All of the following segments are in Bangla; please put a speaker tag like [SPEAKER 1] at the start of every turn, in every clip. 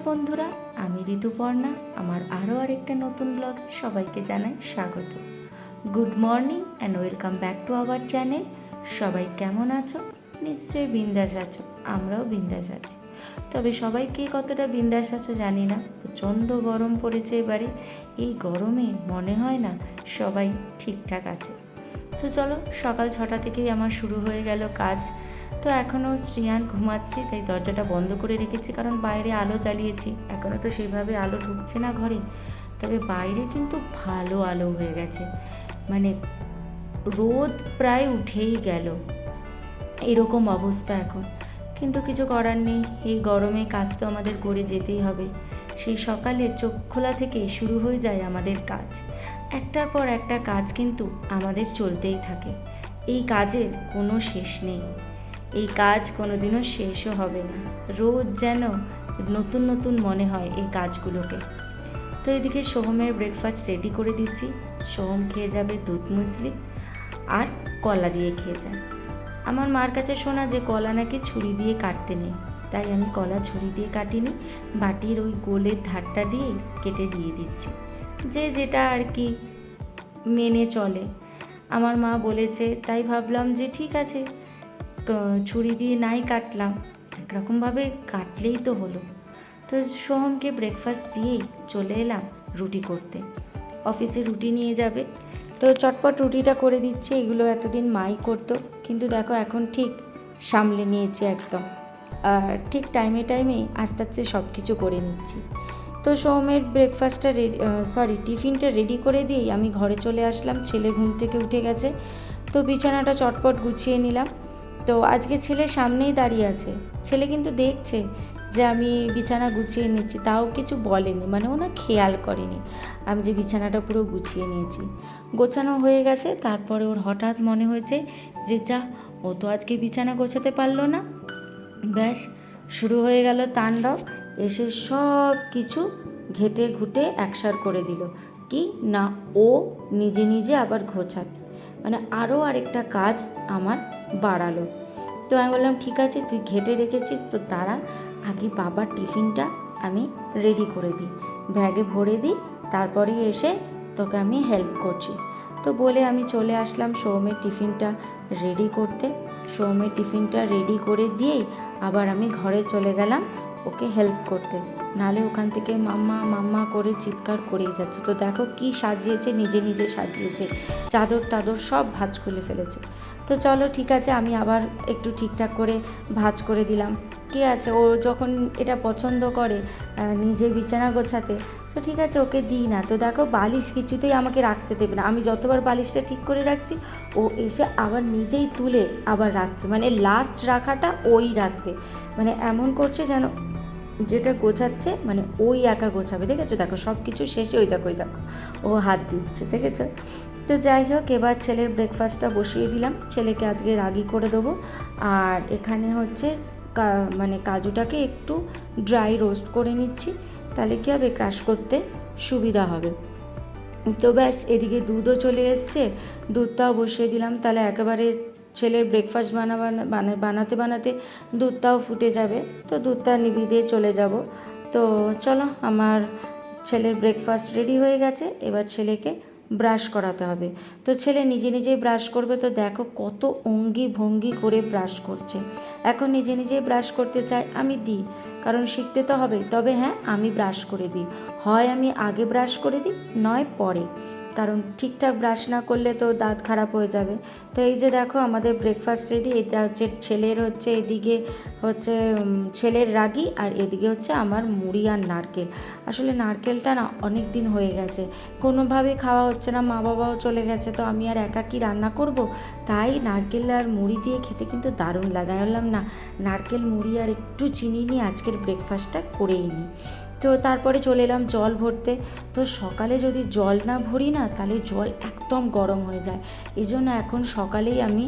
[SPEAKER 1] বন্ধুরা, আমি ঋতুপর্ণা। আমার আরও আরেকটা নতুন ব্লগ সবাইকে জানাই স্বাগত। Good morning and welcome back to our channel. সবাই কেমন আছো? নিশ্চয়ই বিন্দাস আছো, আমরাও বিন্দাস আছি। তবে সবাইকে কতটা বিন্দাস আছো জানি না, প্রচণ্ড গরম পড়েছে এবারে। এই গরমে মনে হয় না সবাই ঠিকঠাক আছে। তো চলো, সকাল 6টা থেকেই আমার শুরু হয়ে গেল কাজ। তো এখনও শ্রিয়ান ঘুমাচ্ছে, তাই দরজাটা বন্ধ করে রেখেছি, কারণ বাইরে আলো জ্বালিয়েছি। এখনও তো সেইভাবে আলো ঢুকছে না ঘরে, তবে বাইরে কিন্তু ভালো আলো হয়ে গেছে। মানে রোদ প্রায় উঠেই গেল, এরকম অবস্থা এখন। কিন্তু কিছু করার নেই, এই গরমে কাজ তো আমাদের করে যেতেই হবে। সেই সকালে চোখ খোলা থেকে শুরু হয়ে যায় আমাদের কাজ। একটার পর একটা কাজ কিন্তু আমাদের চলতেই থাকে। এই কাজের কোনো শেষ নেই, এই কাজ কোনোদিনও শেষও হবে না। রোজ যেন নতুন নতুন মনে হয় এই কাজগুলোকে। তো এদিকে সোহমের ব্রেকফাস্ট রেডি করে দিচ্ছি। সোহম খেয়ে যাবে দুধ মুসলি আর কলা দিয়ে খেয়ে যায়। আমার মার কাছে শোনা যে কলা নাকি ছুরি দিয়ে কাটতে নেই, তাই আমি কলা ছুরি দিয়ে কাটিনি, বাটির ওই গোলের ধারটা দিয়েই কেটে দিয়ে দিচ্ছি। যে যেটা আর কি মেনে চলে, আমার মা বলেছে, তাই ভাবলাম যে ঠিক আছে, ছুরি দিয়ে নাই কাটলাম, একরকমভাবে কাটলেই তো হলো। তো সোহমকে ব্রেকফাস্ট দিয়েই চলে এলাম রুটি করতে। অফিসে রুটি নিয়ে যাবে, তো চটপট রুটিটা করে দিচ্ছে। এগুলো এতদিন মাই করতো, কিন্তু দেখো এখন ঠিক সামলে নিয়েছে একদম। ঠিক টাইমে আস্তে আস্তে সব কিছু করে নিচ্ছি। তো সোহমের ব্রেকফাস্টটা টিফিনটা রেডি করে দিয়েই আমি ঘরে চলে আসলাম। ছেলে ঘুম থেকে উঠে গেছে, তো বিছানাটা চটপট গুছিয়ে নিলাম। তো আজকে ছেলে সামনেই দাঁড়িয়ে আছে, ছেলে কিন্তু দেখছে যে আমি বিছানা গুছিয়ে নিচ্ছি, তাও কিছু বলেনি, মানে ও না খেয়াল করেনি আমি যে বিছানাটা পুরো গুছিয়ে নিয়েছি। গোছানো হয়ে গেছে, তারপরে ওর হঠাৎ মনে হয়েছে যে যা, ও তো আজকে বিছানা গোছাতে পারলো না। ব্যাস শুরু হয়ে গেল তাণ্ডব। এসে সব কিছু ঘেটে ঘুটে একসার করে দিল। কি না, ও নিজে নিজে আবার গোছাতে, মানে আরও আরেকটা কাজ আমার বাড়ালো। তো আমি বললাম ঠিক আছে, তুই ঘেটে রেখেছিস তো দাঁড়া, আগে বাবার টিফিনটা আমি রেডি করে দিই, ব্যাগে ভরে দিই, তারপরে এসে তোকে আমি হেল্প করছি। তো বলে আমি চলে আসলাম সোহমের টিফিনটা রেডি করতে। সোহমের টিফিনটা রেডি করে দিয়েই আবার আমি ঘরে চলে গেলাম ওকে হেল্প করতে, নালে ওখান থেকে মাম্মা মাম্মা করে চিৎকার করেই যাচ্ছে। তো দেখো কি সাজিয়েছে, নিজে নিজে সাজিয়েছে, চাদর টাদর সব ভাঁজ খুলে ফেলেছে। তো চলো ঠিক আছে, আমি আবার একটু ঠিকঠাক করে ভাঁজ করে দিলাম। কি আছে, ও যখন এটা পছন্দ করে নিজে বিছানা গোছাতে, তো ঠিক আছে ওকে দিই না। তো দেখো বালিশ কিছুতেই আমাকে রাখতে দেবে না, আমি যতবার বালিশটা ঠিক করে রাখছি ও এসে আবার নিজেই তুলে আবার রাখছে, মানে লাস্ট রাখাটা ওই রাখবে, মানে এমন করছে যেন যেটা গোছাচ্ছে মানে ওই একা গোছাবে। দেখেছো, দেখো সব কিছু শেষে ওই দেখো ও হাত দিচ্ছে, দেখেছো। তো যাই হোক, এবার ছেলের ব্রেকফাস্টটা বসিয়ে দিলাম। ছেলেকে আজকে রাগি করে দেবো। আর এখানে হচ্ছে মানে কাজুটাকে একটু ড্রাই রোস্ট করে নিচ্ছি, তাহলে কী হবে, ক্রাশ করতে সুবিধা হবে। তো ব্যাস, এদিকে দুধও চলে এসছে, দুধটাও বসিয়ে দিলাম, তাহলে একেবারে ছেলের ব্রেকফাস্ট বানাতে বানাতে দুধটাও ফুটে যাবে। তো দুধটা নিভিয়ে দিয়ে চলে যাব। তো চলো, আমার ছেলের ব্রেকফাস্ট রেডি হয়ে গেছে, এবার ছেলেকে ব্রাশ করাতে হবে। তো ছেলে নিজে নিজেই ব্রাশ করবে, তো দেখো কত অঙ্গি ভঙ্গি করে ব্রাশ করছে। এখন নিজে নিজেই ব্রাশ করতে চায়, আমি দিই, কারণ শিখতে তো হবে। তবে হ্যাঁ, আমি ব্রাশ করে দিই, হয় আমি আগে ব্রাশ করে দিই, নয় পরে, কারণ ঠিকঠাক ব্রাশ না করলে তো দাঁত খারাপ হয়ে যাবে। তো এই যে দেখো আমাদের ব্রেকফাস্ট রেডি। এটা হচ্ছে ছেলের, হচ্ছে এদিকে হচ্ছে ছেলের রাগি, আর এদিকে হচ্ছে আমার মুড়ি আর নারকেল। আসলে নারকেলটা না অনেক দিন হয়ে গেছে, কোনোভাবেই খাওয়া হচ্ছে না, মা বাবাও চলে গেছে, তো আমি আর একা কি রান্না করব, তাই নারকেল আর মুড়ি দিয়ে খেতে কিন্তু দারুণ লাগে। আমি বললাম না, নারকেল মুড়ি আর একটু চিনি নিয়ে আজকের ব্রেকফাস্টটা করেই নিই। তো তারপরে চলে এলাম জল ভরতে। তো সকালে যদি জল না ভরি না, তাহলে জল একদম গরম হয়ে যায়, এই জন্য এখন সকালেই আমি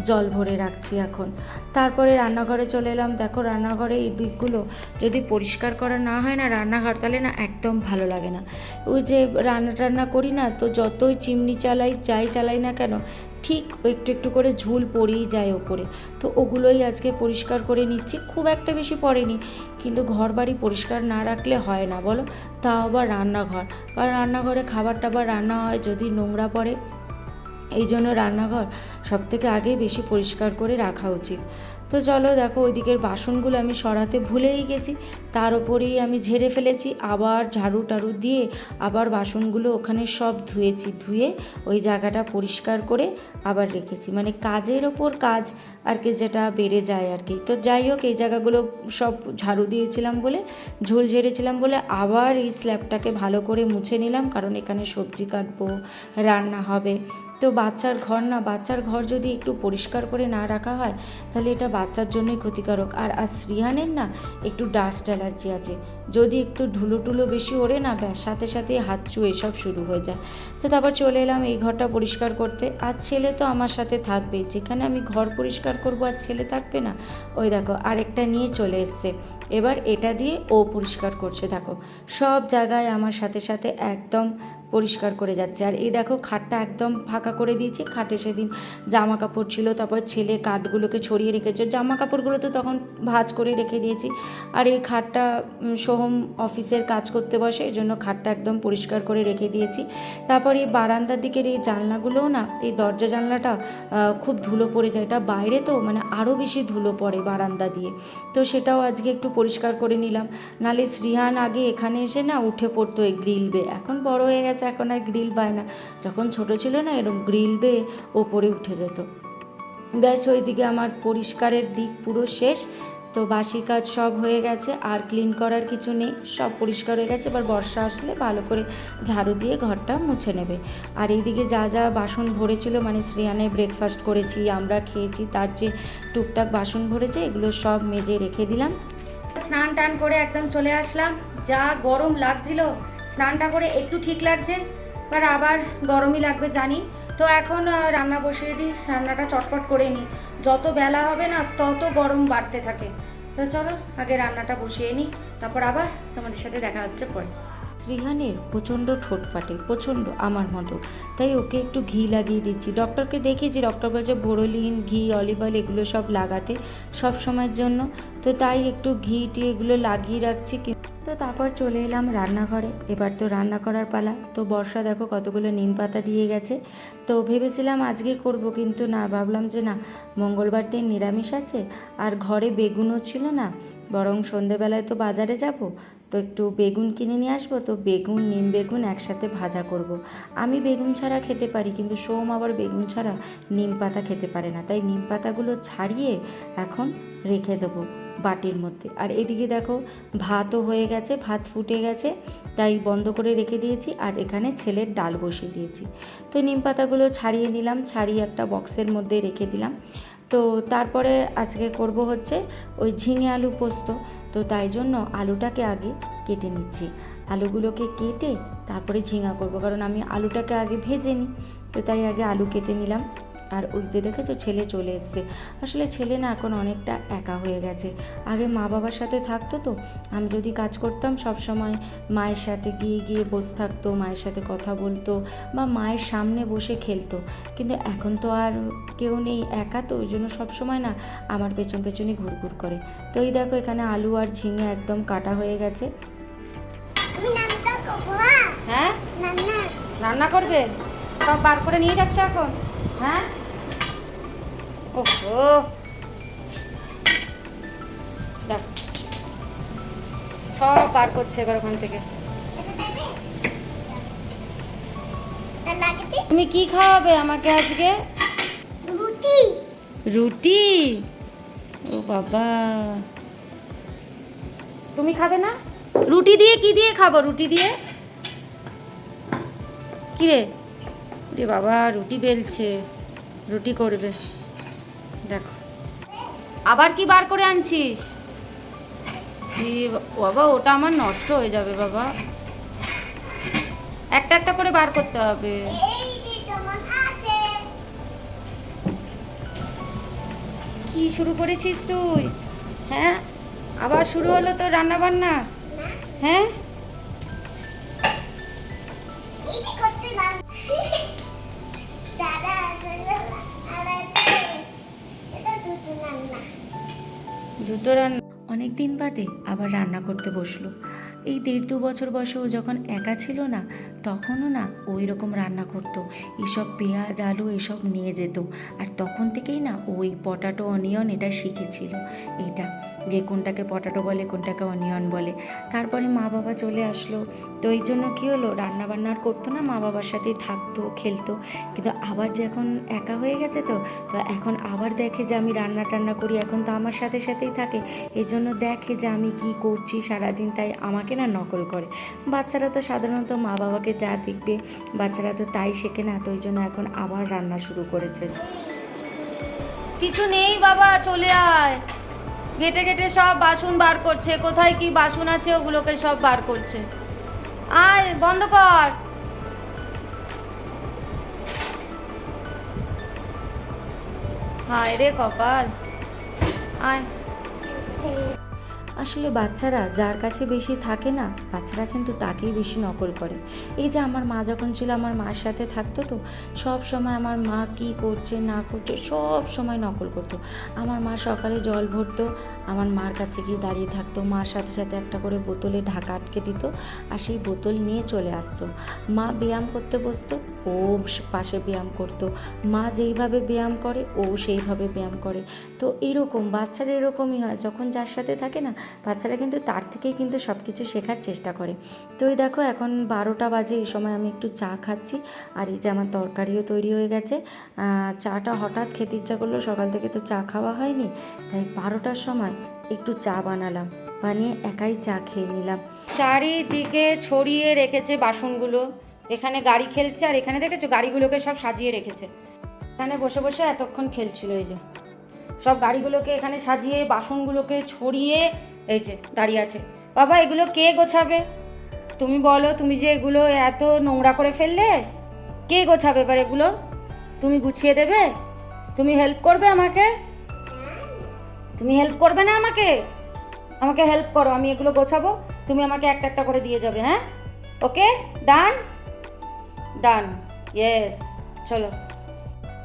[SPEAKER 1] জল ভরে রাখছি এখন। তারপরে রান্নাঘরে চলে এলাম। দেখো রান্নাঘরে এই দিকগুলো যদি পরিষ্কার করা না হয় না রান্নাঘর, তাহলে না একদম ভালো লাগে না। ওই যে রান্না করি না, তো যতই চিমনি চালাই না কেন, ঠিক একটু একটু করে ঝুল পড়েই যায় ওপরে। তো ওগুলোই আজকে পরিষ্কার করে নিচ্ছি। খুব একটা বেশি পড়েনি, কিন্তু ঘর বাড়ি পরিষ্কার না রাখলে হয় না বলো। তাও আবার রান্নাঘর, কারণ রান্নাঘরে খাবার টাবার রান্না হয়, যদি নোংরা পড়ে, এই জন্য রান্নাঘর সবথেকে আগে বেশি পরিষ্কার করে রাখা উচিত। তো চলো দেখো ওইদিকের বাসনগুলো আমি সরাতে ভুলেই গেছি, তার ওপরেই আমি ঝেড়ে ফেলেছি। আবার ঝাড়ু টাড়ু দিয়ে আবার বাসনগুলো ওখানে সব ধুয়ে ওই জায়গাটা পরিষ্কার করে আবার রেখেছি। মানে কাজের ওপর কাজ আর কি, যেটা বেড়ে যায় আর কি। তো যাই হোক, এই জায়গাগুলো সব ঝাড়ু দিয়েছিলাম বলে, ঝোল ঝেড়েছিলাম বলে আবার এই স্ল্যাবটাকে ভালো করে মুছে নিলাম, কারণ এখানে সবজি কাটবো, রান্না হবে। তো বাচ্চার ঘর যদি একটু পরিষ্কার করে না রাখা হয়, তাহলে এটা বাচ্চার জন্যই ক্ষতিকারক। আর শ্রীহানের না একটু ডাস্ট অ্যালার্জি আছে, যদি একটু ধুলো বেশি ওড়ে না, ব্যাস সাথে সাথে হাঁচু এসব শুরু হয়ে যায়। তো তারপর চলে এলাম এই ঘরটা পরিষ্কার করতে। আর ছেলে তো আমার সাথে থাকবে, যেখানে আমি ঘর পরিষ্কার করব আর ছেলে থাকবে না। ওই দেখো আরেকটা নিয়ে চলে এসছে, এবার এটা দিয়ে ও পরিষ্কার করছে। দেখো সব জায়গায় আমার সাথে সাথে একদম পরিষ্কার করে যাচ্ছে। আর এই দেখো খাটটা একদম ফাঁকা করে দিয়েছি। খাটে সেদিন জামা কাপড় ছিল, তারপর ছেলে কাঠগুলোকে ছড়িয়ে রেখেছে, জামা কাপড়গুলো তো তখন ভাঁজ করে রেখে দিয়েছি। আর এই খাটটা সোহম অফিসের কাজ করতে বসে, এই জন্য খাটটা একদম পরিষ্কার করে রেখে দিয়েছি। তারপর এই বারান্দার দিকের এই জানলাগুলোও না, এই দরজা জানলাটা খুব ধুলো পড়ে যায়, এটা বাইরে তো মানে আরও বেশি ধুলো পড়ে বারান্দা দিয়ে। তো সেটাও আজকে একটু পরিষ্কার করে নিলাম। নালে শ্রীহান আগে এখানে এসে না উঠে পড়তো এই গ্রিল বেয়ে, এখন বড় হয়ে গেছে, এখন আর গ্রিল পায় না। যখন ছোট ছিল না, এরকম গ্রিল বেয়ে ওপরে উঠে যেত। ব্যাস ওইদিকে আমার পরিষ্কারের দিক পুরো শেষ। তো বাসি কাজ সব হয়ে গেছে, আর ক্লিন করার কিছু নেই, সব পরিষ্কার হয়ে গেছে। এবার বর্ষা আসলে ভালো করে ঝাড়ু দিয়ে ঘরটা মুছে নেবে। আর এইদিকে যা যা বাসন ভরেছিল, মানে শ্রেয়ানে ব্রেকফাস্ট করেছি, আমরা খেয়েছি, তার যে টুকটাক বাসন ভরেছে, এগুলো সব মেজে রেখে দিলাম। স্নান টান করে একদম চলে আসলাম। যা গরম লাগছিল, স্নানটা করে একটু ঠিক লাগছে, এবার আবার গরমই লাগবে জানি। তো এখন রান্না বসিয়ে দিই, রান্নাটা চটপট করে নিই। যত বেলা হবে না, তত গরম বাড়তে থাকে। তো চলো আগে রান্নাটা বসিয়ে নিই, তারপর আবার তোমাদের সাথে দেখা হচ্ছে পরে। শ্রীহানের প্রচণ্ড ঠোঁট ফাটে, প্রচণ্ড আমার মতো, তাই ওকে একটু ঘি লাগিয়ে দিচ্ছি। ডক্টরকে দেখিয়েছি, ডক্টর বলছে বোরোলিন, ঘি, অলিভ অয়েল এগুলো সব লাগাতে সব সময়ের জন্য। তো তাই একটু ঘি টি এগুলো লাগিয়ে রাখছি। তো তারপর চলে এলাম রান্নাঘরে। এবার তো রান্না করার পালা। তো বর্ষা দেখো কতগুলো নিম পাতা দিয়ে গেছে। তো ভেবেছিলাম আজকে করব, কিন্তু না, ভাবলাম যে না, মঙ্গলবার দিন নিরামিষ আছে, আর ঘরে বেগুনও ছিল না, বরং সন্ধেবেলায় তো বাজারে যাব, তো একটু বেগুন কিনে নিয়ে আসবো। তো বেগুন, নিম বেগুন একসাথে ভাজা করব। আমি বেগুন ছাড়া খেতে পারি, কিন্তু সোম আবার বেগুন ছাড়া নিম পাতা খেতে পারে না, তাই নিম পাতাগুলো ছাড়িয়ে এখন রেখে দেবো বাটির মধ্যে। আর এদিকে দেখো ভাতও হয়ে গেছে, ভাত ফুটে গেছে, তাই বন্ধ করে রেখে দিয়েছি। আর এখানে ছেলের ডাল বসিয়ে দিয়েছি। তো নিম পাতাগুলো ছাড়িয়ে নিলাম, ছাড়িয়ে একটা বক্সের মধ্যে রেখে দিলাম। তো তারপরে আজকে করব হচ্ছে ওই ঝিঙে আলু পোস্ত। তো তাই জন্য আলুটাকে আগে কেটে নিচ্ছি। আলুগুলোকে কেটে তারপরে ঝিঙা করব, কারণ আমি আলুটাকে আগে ভেজে নিই। তো তাই আগে আলু কেটে নিলাম। আর ওই যে দেখেছো ছেলে চলে এসছে। আসলে ছেলে না এখন অনেকটা একা হয়ে গেছে। আগে মা বাবার সাথে থাকতো, তো আমি যদি কাজ করতাম সব সময় মায়ের সাথে গিয়ে বসে থাকতো, মায়ের সাথে কথা বলতো, বা মায়ের সামনে বসে খেলতো। কিন্তু এখন তো আর কেউ নেই, একা, তো ওই জন্য সবসময় না আমার পেছনই ঘুরঘুর করে। তো এই দেখো এখানে আলু আর ঝিঙে একদম কাটা হয়ে গেছে। হ্যাঁ, রান্না করবে? সব বার করে নিয়ে যাচ্ছে এখন? হ্যাঁ, ওহো, দেখ সব বার করছে এবার ওখান থেকে। তুমি কি খাওয়াবে আমাকে আজকে? রুটি। রুটি? ও বাবা, তুমি খাবে না? রুটি দিয়ে কি দিয়ে খাবো? রুটি দিয়ে কি রে? বাবা রুটি বেলছে, রুটি করবে। দেখো আবার কি বার করে আনছিস? বাবা ওটা আমার নষ্ট হয়ে যাবে বাবা, একটা একটা করে বার করতে হবে।
[SPEAKER 2] কি শুরু করেছিস তুই? হ্যাঁ, আবার শুরু হলো তোর রান্না বান্না? হ্যাঁ, দুটো রান্না।
[SPEAKER 1] অনেক দিন বাদে আবার রান্না করতে বসলো। এই 1.5-2 বছর বয়সে ও যখন একা ছিল না, তখনও না ওই রকম রান্না করতো। এসব পেঁয়াজ আলু এসব নিয়ে যেত, আর তখন থেকেই না ওই পটাটো অনিয়ন এটা শিখেছিল। এইটা যে কোনটাকে পটাটো বলে কোনটাকে অনিয়ন বলে। তারপরে মা বাবা চলে আসলো, তো এই জন্য কী হলো, রান্না বান্না আর করতো না, মা বাবার সাথেই থাকতো খেলতো। কিন্তু আবার যখন একা হয়ে গেছে তো এখন আবার দেখে যে আমি রান্না টান্না করি, এখন তো আমার সাথে সাথেই থাকে, এই জন্য দেখে যে আমি কি করছি সারাদিন, তাই আমাকে না নকল করে। বাচ্চারা তো সাধারণত মা বাবাকে যা দেখবে বাচ্চারা তো তাই শেখে না, তো ওই জন্য এখন আবার রান্না শুরু করেছে।
[SPEAKER 2] কিছু নেই বাবা, চলে আয়। ঘেটে ঘেটে সব বাসন বার করছে, কোথায় কি বাসন আছে ওগুলোকে সব বার করছে। আয়, বন্ধ কর। হায় রে কপাল, আয়।
[SPEAKER 1] আসলে বাচ্চারা যার কাছে বেশি থাকে না, বাচ্চারা কিন্তু তাকেই বেশি নকল করে। এই যে আমার মা যখন ছিল, আমার মার সাথে থাকতো তো সব সময় আমার মা কি করছে না করছে সব সময় নকল করতো। আমার মা সকালে জল ভরতো, আমার মার কাছে গিয়ে দাঁড়িয়ে থাকতো, মার সাথে সাথে একটা করে বোতলে ঢাকা আটকে দিত, আর সেই বোতল নিয়ে চলে আসতো। মা ব্যায়াম করতে বসতো, ও পাশে ব্যায়াম করতো। মা যেইভাবে ব্যায়াম করে ও সেইভাবে ব্যায়াম করে। তো এরকম বাচ্চারা এরকমই হয়, যখন যার সাথে থাকে না বাচ্চারা কিন্তু তার থেকেই কিন্তু সব কিছু শেখার চেষ্টা করে। তো এই দেখো এখন 12টা বাজে, এই সময় আমি একটু চা খাচ্ছি, আর এই যে আমার তরকারিও তৈরি হয়ে গেছে। চাটা হঠাৎ খেতে ইচ্ছা করলো, সকাল থেকে তো চা খাওয়া হয়নি, তাই 12টার সময় একটু চা বানালাম, বানিয়ে একাই চা খেয়ে নিলাম।
[SPEAKER 2] চারিদিকে ছড়িয়ে রেখেছে বাসনগুলো, এখানে গাড়ি খেলছে, আর এখানে দেখেছো গাড়িগুলোকে সব সাজিয়ে রেখেছে। এখানে বসে বসে এতক্ষণ খেলছিল, এই যে সব গাড়িগুলোকে এখানে সাজিয়ে বাসনগুলোকে ছড়িয়ে এই যে দাঁড়িয়ে আছে। বাবা, এগুলো কে গোছাবে? তুমি বলো, তুমি যে এগুলো এত নোংরা করে ফেললে, কে গোছাবে এবার এগুলো? তুমি গুছিয়ে দেবে? তুমি হেল্প করবে আমাকে? তুমি হেল্প করবে না আমাকে? আমাকে হেল্প করো, আমি এগুলো গোছাবো, তুমি আমাকে একটা একটা করে দিয়ে যাবে। হ্যাঁ, ওকে, ডান ডান, ইয়েস, চলো।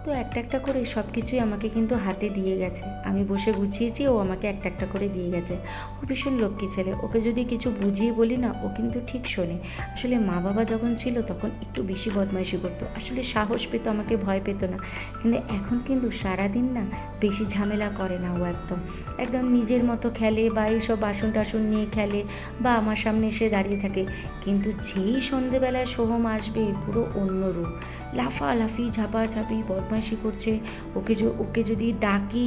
[SPEAKER 1] তো একটা একটা করে সব কিছুই আমাকে কিন্তু হাতে দিয়ে গেছে, আমি বসে গুছিয়েছি, ও আমাকে একটা একটা করে দিয়ে গেছে। ও ভীষণ লক্ষ্মী ছেলে, ওকে যদি কিছু বুঝিয়ে বলি না ও কিন্তু ঠিক শোনে। আসলে মা বাবা যখন ছিল তখন একটু বেশি বদমাইশি করতো, আসলে সাহস পেতো, আমাকে ভয় পেতো না। কিন্তু এখন কিন্তু সারাদিন না বেশি ঝামেলা করে না, ও একদম একদম নিজের মতো খেলে, বা এইসব বাসন টাসন নিয়ে খেলে, বা আমার সামনে এসে দাঁড়িয়ে থাকে। কিন্তু যেই সন্ধেবেলায় সোহম আসবে পুরো অন্য রূপ, লাফালাফি ঝাপাঝাপি বদমাইশি করছে। ওকে যদি ডাকি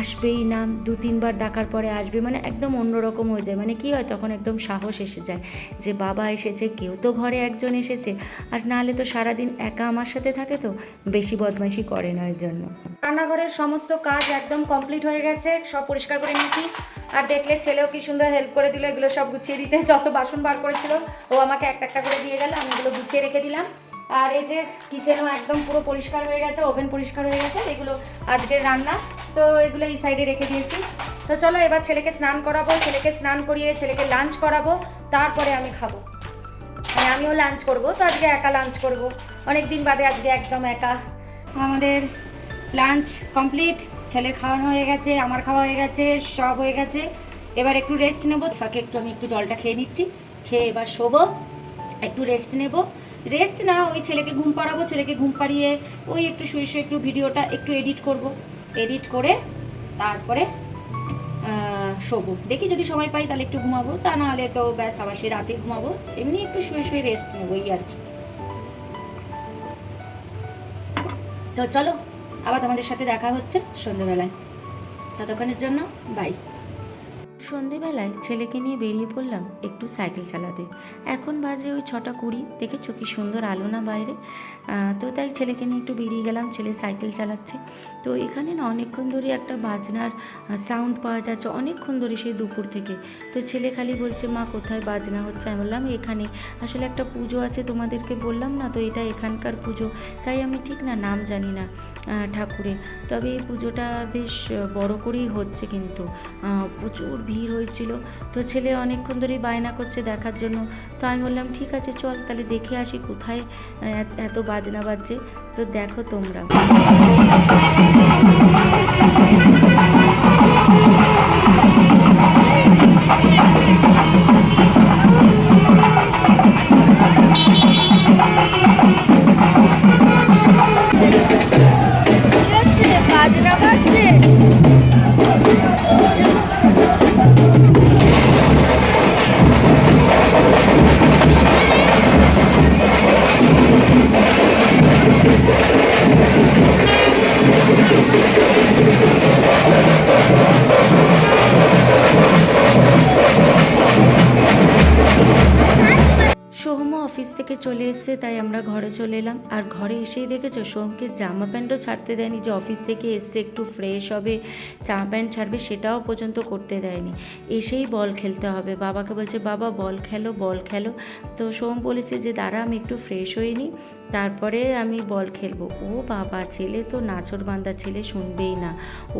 [SPEAKER 1] আসবেই না, 2-3 বার ডাকার পরে আসবে, মানে একদম অন্যরকম হয়ে যায়। মানে কি হয় তখন একদম সাহস এসে যায় যে বাবা এসেছে, কেউ তো ঘরে একজন এসেছে, আর নাহলে তো সারাদিন একা আমার সাথে থাকে, তো বেশি বদমাইশি করে না এর জন্য।
[SPEAKER 2] রান্নাঘরের সমস্ত কাজ একদম কমপ্লিট হয়ে গেছে, সব পরিষ্কার করে নিয়েছি। আর দেখলে ছেলেও কি সুন্দর হেল্প করে দিল এগুলো সব গুছিয়ে দিতে, যত বাসন বার করেছিল ও আমাকে একটা একটা করে দিয়ে গেল, আমি এগুলো গুছিয়ে রেখে দিলাম। আর এই যে কিচেনও একদম পুরো পরিষ্কার হয়ে গেছে, ওভেন পরিষ্কার হয়ে গেছে, এগুলো আজকের রান্না, তো এগুলো এই সাইডে রেখে দিয়েছি। তো চলো এবার ছেলেকে স্নান করাবো, ছেলেকে স্নান করিয়ে ছেলেকে লাঞ্চ করাবো, তারপরে আমি খাবো, মানে আমিও লাঞ্চ করব। তো আজকে একা লাঞ্চ করব, অনেক দিন বাদে আজকে একদম একা। আমাদের লাঞ্চ কমপ্লিট, ছেলের খাওয়ানো হয়ে গেছে, আমার খাওয়া হয়ে গেছে, সব হয়ে গেছে। এবার একটু রেস্ট নেবো, ফাঁকে আমি একটু জলটা খেয়ে নিচ্ছি, খেয়ে এবার শোবো, একটু রেস্ট নেব। রেস্ট না, ওই ছেলেকে ঘুম পাড়াবো, ছেলেকে ঘুম পাড়িয়ে ওই একটু শুয়ে শুয়ে একটু ভিডিওটা একটু এডিট করব, এডিট করে তারপরে শোবো। দেখি যদি সময় পাই তাহলে একটু ঘুমাবো, তা না হলে তো ব্যাস আবার সে রাতে ঘুমাবো। এমনি একটু শুয়ে শুয়ে রেস্ট নেবো, এই আর কি। তো চলো আবার তোমাদের সাথে দেখা হচ্ছে সন্ধ্যেবেলায়, ততক্ষণের জন্য বাই।
[SPEAKER 1] সন্ধেবেলায় ছেলেকে নিয়ে বেরিয়ে পড়লাম একটু সাইকেল চালাতে। এখন বাজে ওই 6টা 20, দেখেছো কি সুন্দর আলো না বাইরে। তো তাই ছেলেকে নিয়ে একটু বেরিয়ে গেলাম, ছেলে সাইকেল চালাচ্ছে। তো এখানে না অনেকক্ষণ ধরে একটা বাজনার সাউন্ড পাওয়া যাচ্ছে, অনেকক্ষণ ধরে সেই দুপুর থেকে। তো ছেলে খালি বলছে মা কোথায় বাজনা হচ্ছে, আমি বললাম এখানে। আসলে একটা পুজো আছে, তোমাদেরকে বললাম না, তো এটা এখানকার পুজো, তাই আমি ঠিক না নাম জানি না ঠাকুরের। তবে এই পুজোটা বেশ বড় করেই হচ্ছে, কিন্তু প্রচুর ভিড় হয়েছিল। তো ছেলে অনেকক্ষণ ধরেই বায়না করছে দেখার জন্য। তো আমি বললাম ঠিক আছে চল তাহলে দেখে আসি কোথায় এত বাজনা বাজছে। তো দেখো তোমরা। বাজনা বাজছে। সোহমও অফিস থেকে চলে এসেছে, তাই আমরা ঘরে চলে এলাম। আর ঘরে এসেই দেখেছো সোহমকে জামা প্যান্টও ছাড়তে দেয়নি, যে অফিস থেকে এসছে একটু ফ্রেশ হবে জামা প্যান্ট ছাড়বে সেটাও পর্যন্ত করতে দেয়নি। এসেই বল খেলতে হবে, বাবাকে বলছে বাবা বল খেলো বল খেলো। তো সোহম বলেছে যে দাঁড়া আমি একটু ফ্রেশ হয়ে নিই তারপরে আমি বল খেলবো। ও বাবা, ছেলে তো নাছোড়বান্দা ছেলে, শুনবেই না,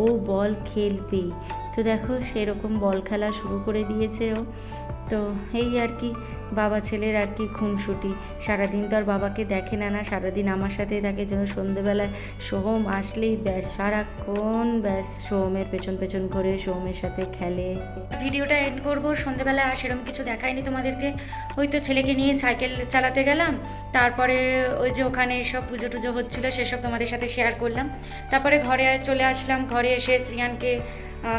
[SPEAKER 1] ও বল খেলবেই। তো দেখো সেরকম বল খেলা শুরু করে দিয়েছে ও। তো এই আর কি বাবা ছেলের আর কি খুনসুটি। সারাদিন তো আর বাবাকে দেখে না, সারাদিন আমার সাথেই থাকে, জন্য সন্ধেবেলায় সোহম আসলেই ব্যাস সারাক্ষণ ব্যাস সোহমের পেছন পেছন ঘুরে সোহমের সাথে খেলে।
[SPEAKER 2] ভিডিওটা এন্ড করবো। সন্ধেবেলা আর সেরকম কিছু দেখায়নি তোমাদেরকে, ওই তো ছেলেকে নিয়ে সাইকেল চালাতে গেলাম, তারপরে ওই যে ওখানে সব পুজো টুজো হচ্ছিলো সেসব তোমাদের সাথে শেয়ার করলাম। তারপরে ঘরে চলে আসলাম, ঘরে এসে শ্রিয়ানকে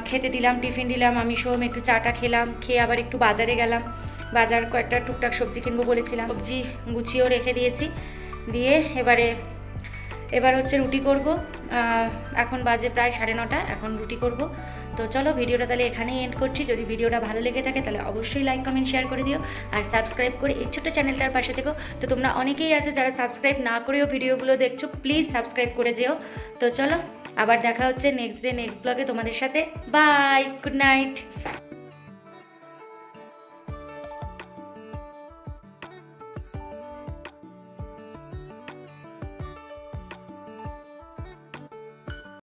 [SPEAKER 2] খেতে দিলাম, টিফিন দিলাম, আমি সোহম একটু চাটা খেলাম, খেয়ে আবার একটু বাজারে গেলাম। বাজার কয়েকটা টুকটাক সবজি কিনবো বলেছিলাম, সবজি গুছিয়েও রেখে দিয়েছি। দিয়ে এবার হচ্ছে রুটি করব। এখন বাজে প্রায় 9:30, এখন রুটি করব। তো চলো ভিডিওটা তাহলে এখানেই এন্ড করছি। যদি ভিডিওটা ভালো লেগে থাকে তাহলে অবশ্যই লাইক কমেন্ট শেয়ার করে দিও, আর সাবস্ক্রাইব করে এই ছোট্ট চ্যানেলটার পাশে থেকো। তো তোমরা অনেকেই আছো যারা সাবস্ক্রাইব না করেও ভিডিওগুলো দেখছো, প্লিজ সাবস্ক্রাইব করে যেও। তো চলো আবার দেখা হচ্ছে নেক্সট ব্লগে তোমাদের সাথে। Bye, good night.